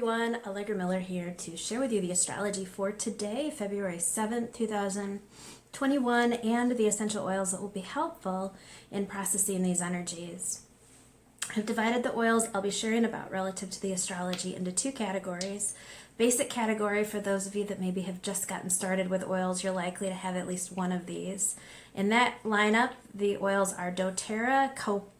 everyone, Allegra Miller here to share with you the astrology for today, February 7th, 2021, and the essential oils that will be helpful in processing these energies. I've divided the oils I'll be sharing about relative to the astrology into two categories. Basic category for those of you that maybe have just gotten started with oils, you're likely to have at least one of these. In that lineup, the oils are doTERRA,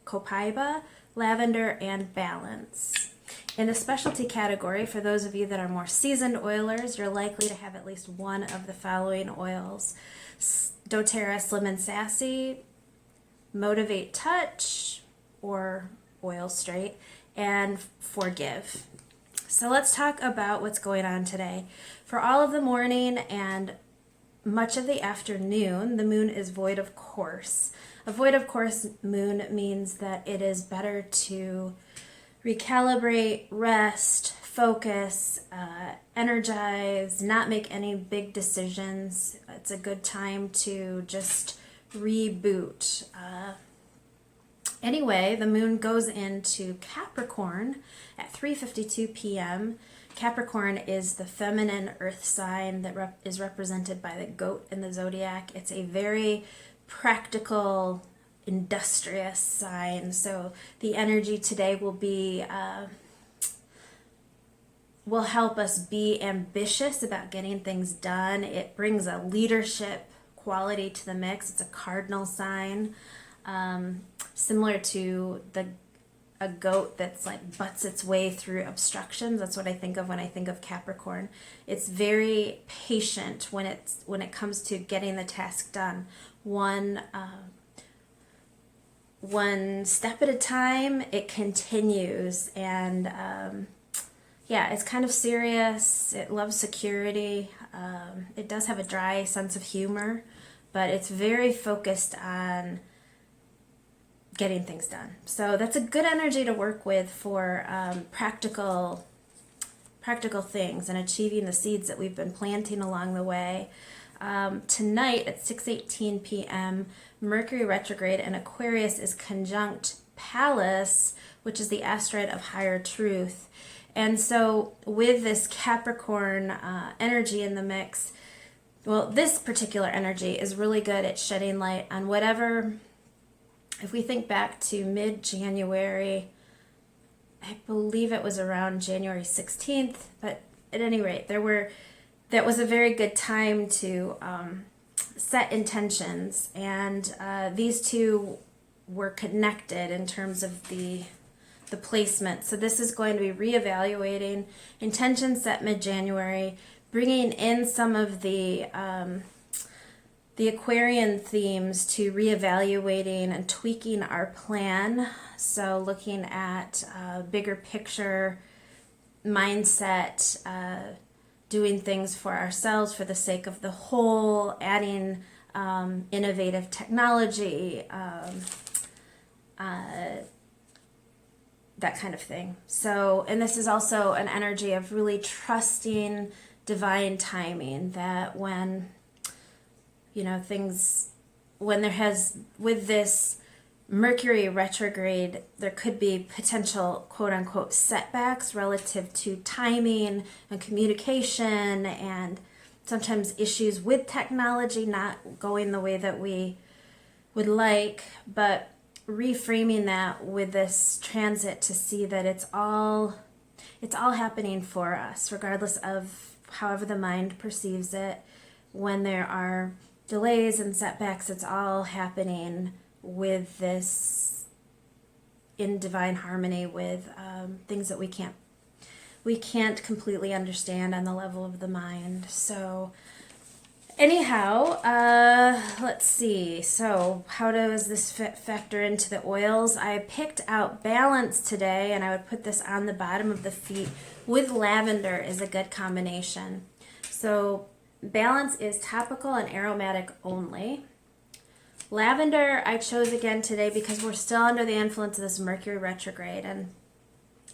copaiba, lavender, and balance. In the specialty category, for those of you that are more seasoned oilers, you're likely to have at least one of the following oils: doTERRA Slim and Sassy, Motivate Touch, or Oil Straight, and Forgive. So let's talk about what's going on today. For all of the morning and much of the afternoon, the moon is void of course. A void of course moon means that it is better to recalibrate, rest, focus, energize, not make any big decisions. It's a good time to just reboot. Anyway, the moon goes into Capricorn at 3:52 p.m. Capricorn is the feminine earth sign that is represented by the goat in the zodiac. It's a very practical, industrious sign. So the energy today will help us be ambitious about getting things done. It brings a leadership quality to the mix. It's a cardinal sign, similar to a goat that's like butts its way through obstructions. That's what I think of when I think of Capricorn. It's very patient when it comes to getting the task done. One step at a time, it continues, and it's kind of serious. It loves security. It does have a dry sense of humor, but it's very focused on getting things done. So that's a good energy to work with for practical things and achieving the seeds that we've been planting along the way. Tonight at 6:18 p.m., Mercury retrograde in Aquarius is conjunct Pallas, which is the asteroid of higher truth. And so with this Capricorn energy in the mix, well, this particular energy is really good at shedding light on whatever. If we think back to mid-January, I believe it was around January 16th, but at any rate, that was a very good time to set intentions, and these two were connected in terms of the placement. So this is going to be reevaluating intentions set mid-January, bringing in some of the Aquarian themes to reevaluating and tweaking our plan. So looking at bigger picture mindset, doing things for ourselves for the sake of the whole, adding innovative technology, that kind of thing. So, and this is also an energy of really trusting divine timing, that when with this Mercury retrograde, there could be potential quote unquote setbacks relative to timing and communication, and sometimes issues with technology not going the way that we would like, but reframing that with this transit to see that it's all happening for us, regardless of however the mind perceives it. When there are delays and setbacks, it's all happening with this in divine harmony with things that we can't completely understand on the level of the mind. So anyhow, let's see. So how does this factor into the oils? I picked out balance today, and I would put this on the bottom of the feet with lavender is a good combination. So balance is topical and aromatic only. Lavender I chose again today because we're still under the influence of this Mercury retrograde. And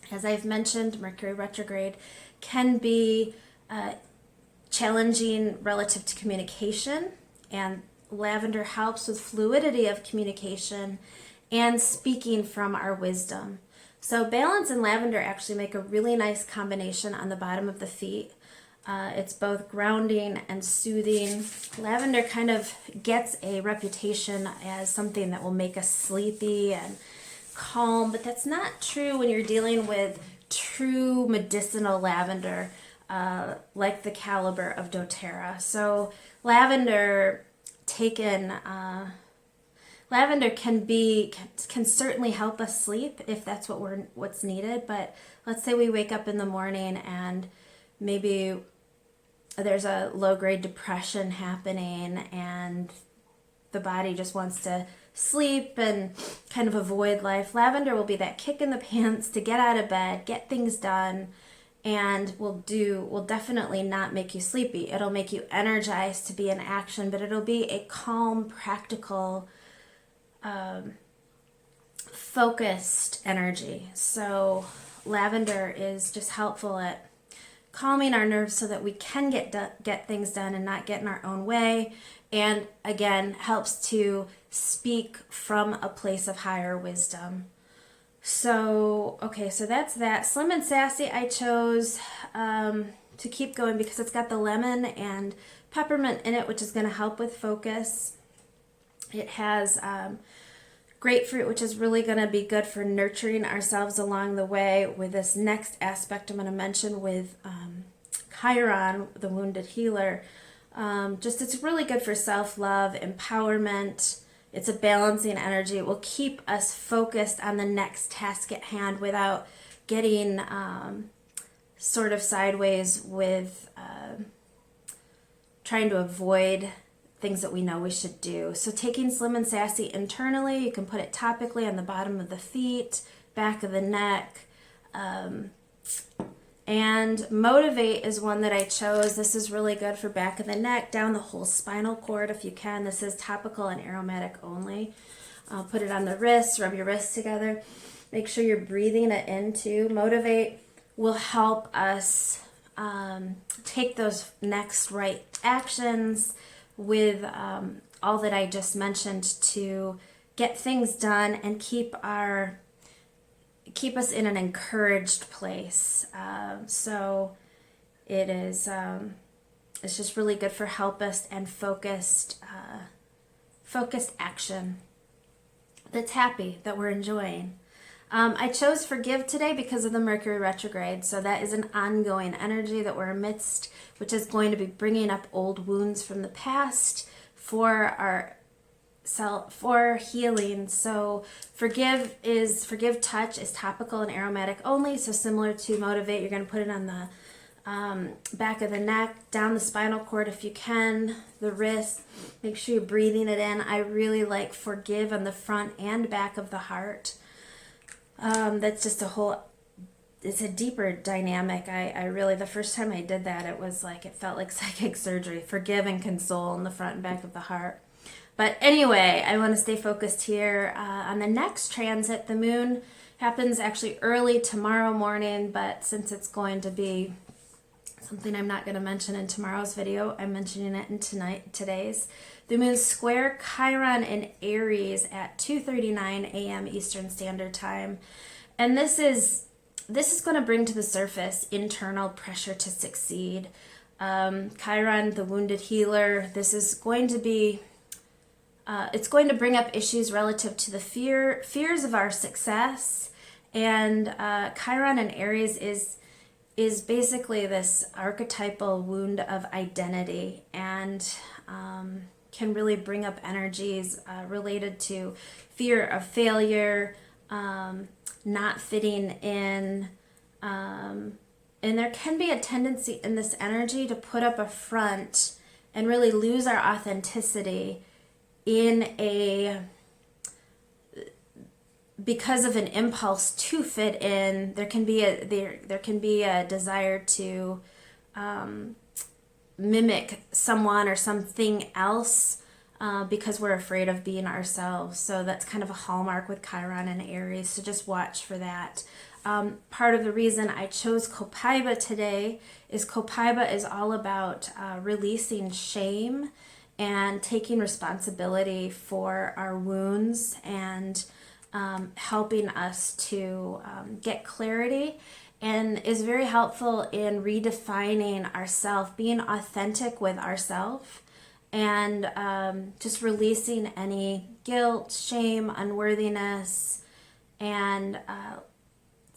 as I've mentioned, Mercury retrograde can be challenging relative to communication, and lavender helps with fluidity of communication and speaking from our wisdom. So balance and lavender actually make a really nice combination on the bottom of the feet. It's both grounding and soothing. Lavender kind of gets a reputation as something that will make us sleepy and calm, but that's not true when you're dealing with true medicinal lavender, like the caliber of doTERRA. So lavender taken, lavender can certainly help us sleep if that's what's needed. But let's say we wake up in the morning and maybe there's a low-grade depression happening and the body just wants to sleep and kind of avoid life. Lavender will be that kick in the pants to get out of bed, get things done, and will definitely not make you sleepy. It'll make you energized to be in action, but it'll be a calm, practical, focused energy. So lavender is just helpful at calming our nerves so that we can get things done and not get in our own way. And again, helps to speak from a place of higher wisdom. So, okay, so that's that. Slim and Sassy I chose to keep going because it's got the lemon and peppermint in it, which is going to help with focus. It has grapefruit, which is really going to be good for nurturing ourselves along the way with this next aspect I'm going to mention with Chiron, the wounded healer. It's really good for self-love, empowerment. It's a balancing energy. It will keep us focused on the next task at hand without getting sort of sideways with trying to avoid things that we know we should do. So taking Slim and Sassy internally, you can put it topically on the bottom of the feet, back of the neck. And Motivate is one that I chose. This is really good for back of the neck, down the whole spinal cord if you can. This is topical and aromatic only. Put it on the wrists, rub your wrists together. Make sure you're breathing it in too. Motivate will help us take those next right actions with all that I just mentioned to get things done and keep us in an encouraged place. So it is it's just really good for helpist and focused action that's happy, that we're enjoying. I chose Forgive today because of the Mercury retrograde. So that is an ongoing energy that we're amidst, which is going to be bringing up old wounds from the past for healing. So Forgive Touch is topical and aromatic only. So similar to Motivate, you're going to put it on the back of the neck, down the spinal cord if you can, the wrist. Make sure you're breathing it in. I really like Forgive on the front and back of the heart. That's just it's a deeper dynamic. I really, the first time I did that, it felt like psychic surgery. Forgive and console in the front and back of the heart. But anyway, I want to stay focused here. On the next transit, the moon happens actually early tomorrow morning, but since it's going to be something I'm not going to mention in tomorrow's video, I'm mentioning it in today's. The moon square Chiron in Aries at 2:39 a.m. Eastern Standard Time. And this is going to bring to the surface internal pressure to succeed. Chiron, the wounded healer, this is going to be it's going to bring up issues relative to the fears of our success. And Chiron in Aries is basically this archetypal wound of identity, and can really bring up energies related to fear of failure, not fitting in, and there can be a tendency in this energy to put up a front and really lose our authenticity because of an impulse to fit in. There can be a desire to mimic someone or something else because we're afraid of being ourselves. So that's kind of a hallmark with Chiron and Aries. So just watch for that. Part of the reason I chose Copaiba today is Copaiba is all about releasing shame and taking responsibility for our wounds and helping us to get clarity, and is very helpful in redefining ourself, being authentic with ourself, and just releasing any guilt, shame, unworthiness, and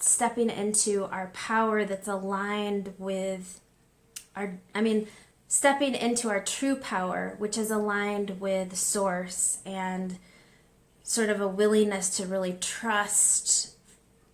stepping into our power that's aligned with stepping into our true power, which is aligned with source, and sort of a willingness to really trust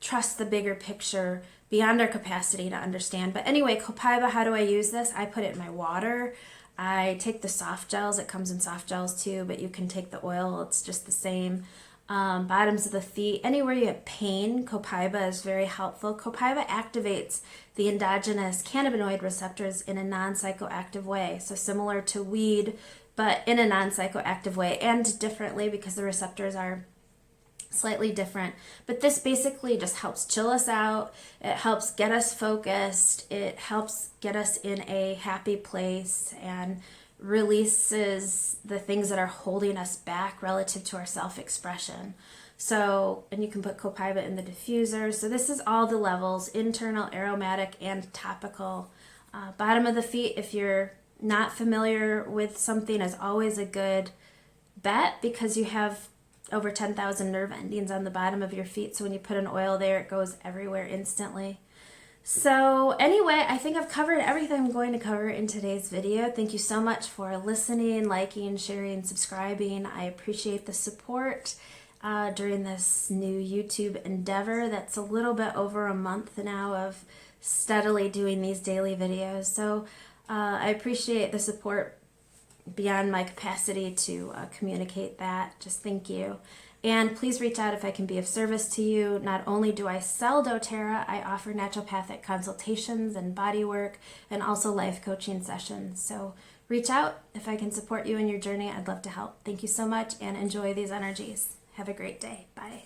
the bigger picture beyond our capacity to understand. But anyway, copaiba, how do I use this? I put it in my water. I take the soft gels. It comes in soft gels too, but you can take the oil. It's just the same. Bottoms of the feet, anywhere you have pain, copaiba is very helpful. Copaiba activates the endogenous cannabinoid receptors in a non-psychoactive way. So similar to weed, but in a non-psychoactive way, and differently because the receptors are slightly different. But this basically just helps chill us out. It helps get us focused. It helps get us in a happy place and releases the things that are holding us back relative to our self-expression. So, and you can put copaiba in the diffuser. So this is all the levels: internal, aromatic, and topical. Bottom of the feet, if you're not familiar with something, is always a good bet because you have over 10,000 nerve endings on the bottom of your feet. So when you put an oil there, it goes everywhere instantly. So anyway, I think I've covered everything I'm going to cover in today's video. Thank you so much for listening, liking, sharing, subscribing. I appreciate the support during this new YouTube endeavor that's a little bit over a month now of steadily doing these daily videos. So I appreciate the support beyond my capacity to communicate that. Just thank you. And please reach out if I can be of service to you. Not only do I sell doTERRA, I offer naturopathic consultations and body work, and also life coaching sessions. So reach out if I can support you in your journey. I'd love to help. Thank you so much, and enjoy these energies. Have a great day. Bye.